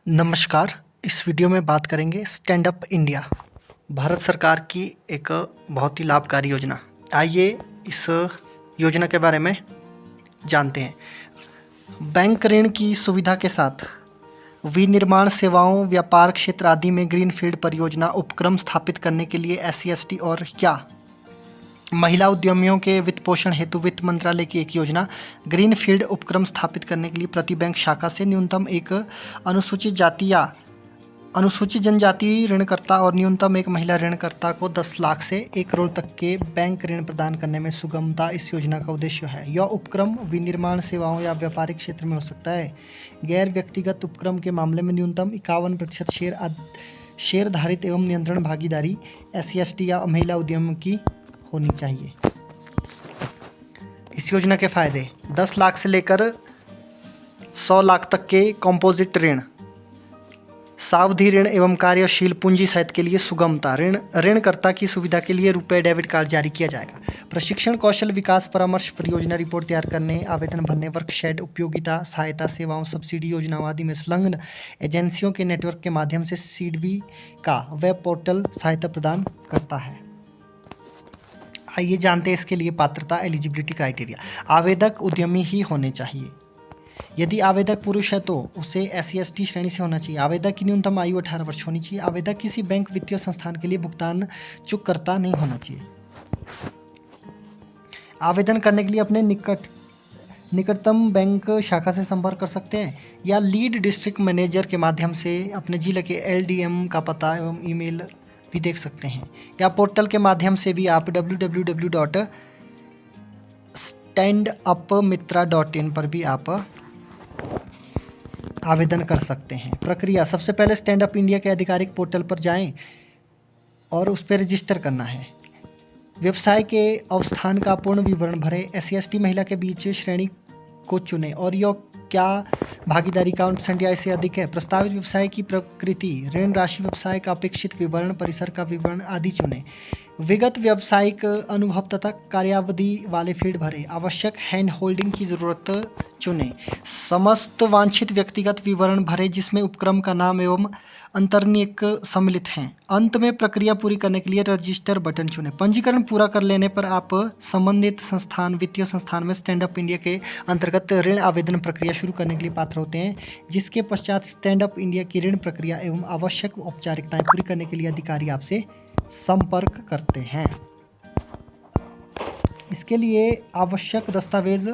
नमस्कार। इस वीडियो में बात करेंगे स्टैंड अप इंडिया, भारत सरकार की एक बहुत ही लाभकारी योजना। आइए इस योजना के बारे में जानते हैं। बैंक ऋण की सुविधा के साथ विनिर्माण सेवाओं, व्यापार क्षेत्र आदि में ग्रीनफील्ड परियोजना उपक्रम स्थापित करने के लिए SC/ST और या महिला उद्यमियों के वित्त पोषण हेतु वित्त मंत्रालय की एक योजना। ग्रीनफील्ड उपक्रम स्थापित करने के लिए प्रति बैंक शाखा से न्यूनतम एक अनुसूचित जाति या अनुसूचित जनजाति ऋणकर्ता और न्यूनतम एक महिला ऋणकर्ता को 10 लाख से 1 करोड़ तक के बैंक ऋण प्रदान करने में सुगमता इस योजना का उद्देश्य है। यह उपक्रम विनिर्माण सेवाओं या व्यापारिक क्षेत्र में हो सकता है। गैर व्यक्तिगत उपक्रम के मामले में न्यूनतम 51% शेयरधारित एवं नियंत्रण भागीदारी SC/ST या महिला उद्यम की होनी चाहिए। इस योजना के फायदे: 10 लाख से लेकर 100 लाख तक के कंपोजिट ऋण, सावधि ऋण एवं कार्यशील पूंजी सहित के लिए सुगमता, ऋणकर्ता की सुविधा के लिए रुपए डेबिट कार्ड जारी किया जाएगा। प्रशिक्षण, कौशल विकास परामर्श, परियोजना रिपोर्ट तैयार करने, आवेदन भरने, वर्कशेड, उपयोगिता सहायता सेवाओं, सब्सिडी योजनाओं आदि में संलग्न एजेंसियों के नेटवर्क के माध्यम से SIDBI का वेब पोर्टल सहायता प्रदान करता है। आइए जानते हैं इसके लिए पात्रता, एलिजिबिलिटी क्राइटेरिया। आवेदक उद्यमी ही होने चाहिए। यदि आवेदक पुरुष है तो उसे SC/ST श्रेणी से होना चाहिए। आवेदक की न्यूनतम आयु 18 वर्ष होनी चाहिए। आवेदक किसी बैंक वित्तीय संस्थान के लिए भुगतान चूककर्ता नहीं होना चाहिए। आवेदन करने के लिए अपने निकटतम बैंक शाखा से संपर्क कर सकते हैं या लीड डिस्ट्रिक्ट मैनेजर के माध्यम से अपने जिले के LDM का पता एवं ईमेल भी देख सकते हैं, या पोर्टल के माध्यम से भी आप www.standupmitra.in पर भी आप आवेदन कर सकते हैं। प्रक्रिया: सबसे पहले स्टैंड अप इंडिया के आधिकारिक पोर्टल पर जाएं और उस पर रजिस्टर करना है। व्यवसाय के अवस्थान का पूर्ण विवरण भरें। SC/ST महिला के बीच श्रेणी को चुनें और यह क्या भागीदारी का 1% या इससे अधिक है। प्रस्तावित व्यवसाय की प्रकृति, ऋण राशि, व्यवसाय का अपेक्षित विवरण, परिसर का विवरण आदि चुनें। विगत व्यावसायिक अनुभव तथा कार्यावधि वाले फील्ड भरें। आवश्यक हैंड होल्डिंग की ज़रूरत चुनें। समस्त वांछित व्यक्तिगत विवरण भरें जिसमें उपक्रम का नाम एवं अंतर्निहित सम्मिलित हैं। अंत में प्रक्रिया पूरी करने के लिए रजिस्टर बटन चुनें। पंजीकरण पूरा कर लेने पर आप संबंधित संस्थान, वित्तीय संस्थान में स्टैंड अप इंडिया के अंतर्गत ऋण आवेदन प्रक्रिया शुरू करने के लिए पात्र होते हैं, जिसके पश्चात स्टैंड अप इंडिया की ऋण प्रक्रिया एवं आवश्यक औपचारिकताएं पूरी करने के लिए अधिकारी आपसे संपर्क करते हैं। इसके लिए आवश्यक दस्तावेज: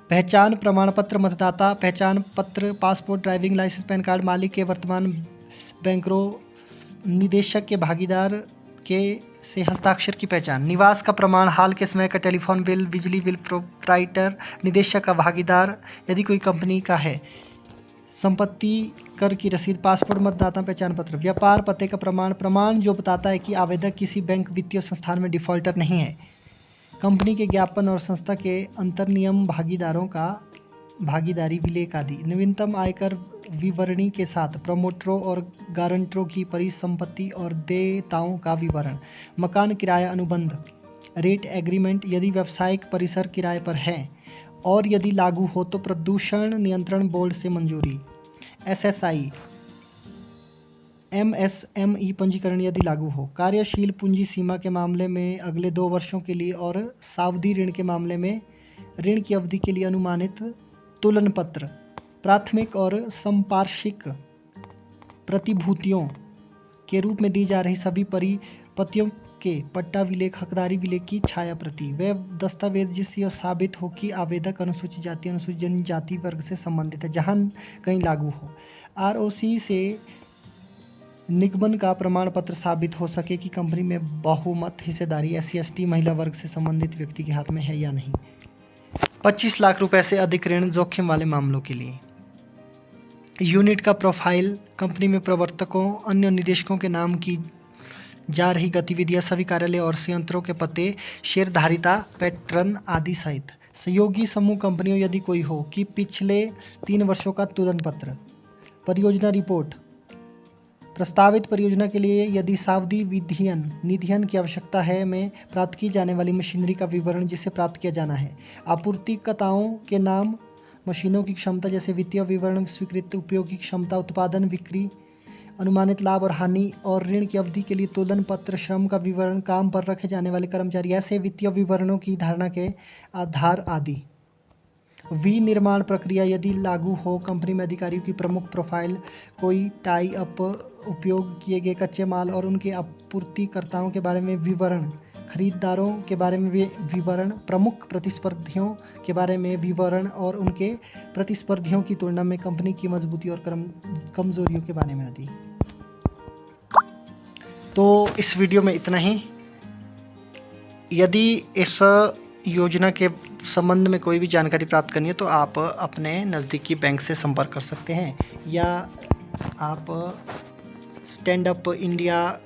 पहचान प्रमाण पत्र, मतदाता पहचान पत्र, passport, driving licence, PAN card, मालिक के वर्तमान बैंकरों, निदेशक के भागीदार के से हस्ताक्षर की पहचान, निवास का प्रमाण, हाल के समय का टेलीफोन बिल, बिजली बिल, प्रोप्राइटर, निदेशक का भागीदार यदि कोई कंपनी का है, संपत्ति कर की रसीद, पासपोर्ट, मतदाता पहचान पत्र, व्यापार पते का प्रमाण जो बताता है कि आवेदक किसी बैंक वित्तीय संस्थान में डिफॉल्टर नहीं है, कंपनी के ज्ञापन और संस्था के अंतर्नियम भागीदारों का भागीदारी विलेख आदि। नवीनतम आयकर विवरणी के साथ प्रमोटरों और गारंटरों की परिसंपत्ति और देयताओं का विवरण, मकान किराया अनुबंध, रेट एग्रीमेंट यदि व्यावसायिक परिसर किराए पर है और यदि लागू हो तो प्रदूषण नियंत्रण बोर्ड से मंजूरी, SSI MSME पंजीकरण यदि लागू हो, कार्यशील पूंजी सीमा के मामले में अगले 2 वर्षों के लिए और सावधि ऋण के मामले में ऋण की अवधि के लिए अनुमानित तुलन पत्र, प्राथमिक और संपार्श्विक प्रतिभूतियों के रूप में दी जा रही सभी परिपत्तियों के पट्टा विलेख, हकदारी विलेख की छाया प्रति, वे दस्तावेज जिससे यह साबित हो कि आवेदक अनुसूचित जाति, अनुसूचित जनजाति वर्ग से संबंधित है जहां कहीं लागू हो, ROC से निगमन का प्रमाण पत्र साबित हो सके कि कंपनी में बहुमत हिस्सेदारी SC/ST महिला वर्ग से संबंधित व्यक्ति के हाथ में है या नहीं। 25 लाख रुपए से अधिक ऋण जोखिम वाले मामलों के लिए। यूनिट का प्रोफाइल, कंपनी में प्रवर्तकों, अन्य निदेशकों के नाम की जा रही गतिविधियां, सभी कार्यालय और संयंत्रों के पते, शेयरधारिता पैटर्न आदि सहित। सहयोगी समूह कंपनियों यदि कोई हो कि पिछले 3 वर्षों का तुलन पत्र। परियोजना रिपोर्ट: प्रस्तावित परियोजना के लिए यदि सावधि निधियन की आवश्यकता है में प्राप्त की जाने वाली मशीनरी का विवरण जिसे प्राप्त किया जाना है, आपूर्तिकर्ताओं के नाम, मशीनों की क्षमता जैसे वित्तीय विवरण, स्वीकृत उपयोग की क्षमता, उत्पादन, बिक्री, अनुमानित लाभ और हानि और ऋण की अवधि के लिए तोलन पत्र, श्रम का विवरण, काम पर रखे जाने वाले कर्मचारी, ऐसे वित्तीय विवरणों की धारणा के आधार आदि। विनिर्माण प्रक्रिया यदि लागू हो, कंपनी में अधिकारियों की प्रमुख प्रोफाइल, कोई टाई अप, उपयोग किए गए कच्चे माल और उनके आपूर्तिकर्ताओं के बारे में विवरण, खरीदारों के बारे में विवरण, प्रमुख प्रतिस्पर्धियों के बारे में विवरण और उनके प्रतिस्पर्धियों की तुलना में कंपनी की मजबूती और कमजोरियों के बारे में आदि। तो इस वीडियो में इतना ही। यदि इस योजना के संबंध में कोई भी जानकारी प्राप्त करनी है तो आप अपने नज़दीकी बैंक से संपर्क कर सकते हैं, या आप स्टैंड अप इंडिया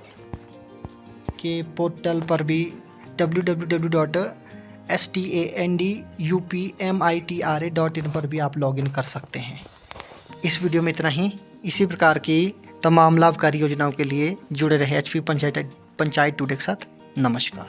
के पोर्टल पर भी www.standupmitra.in पर भी आप लॉगिन कर सकते हैं। इस वीडियो में इतना ही। इसी प्रकार की तमाम लाभकारी योजनाओं के लिए जुड़े रहे HP पंचायत टुडे के साथ। नमस्कार।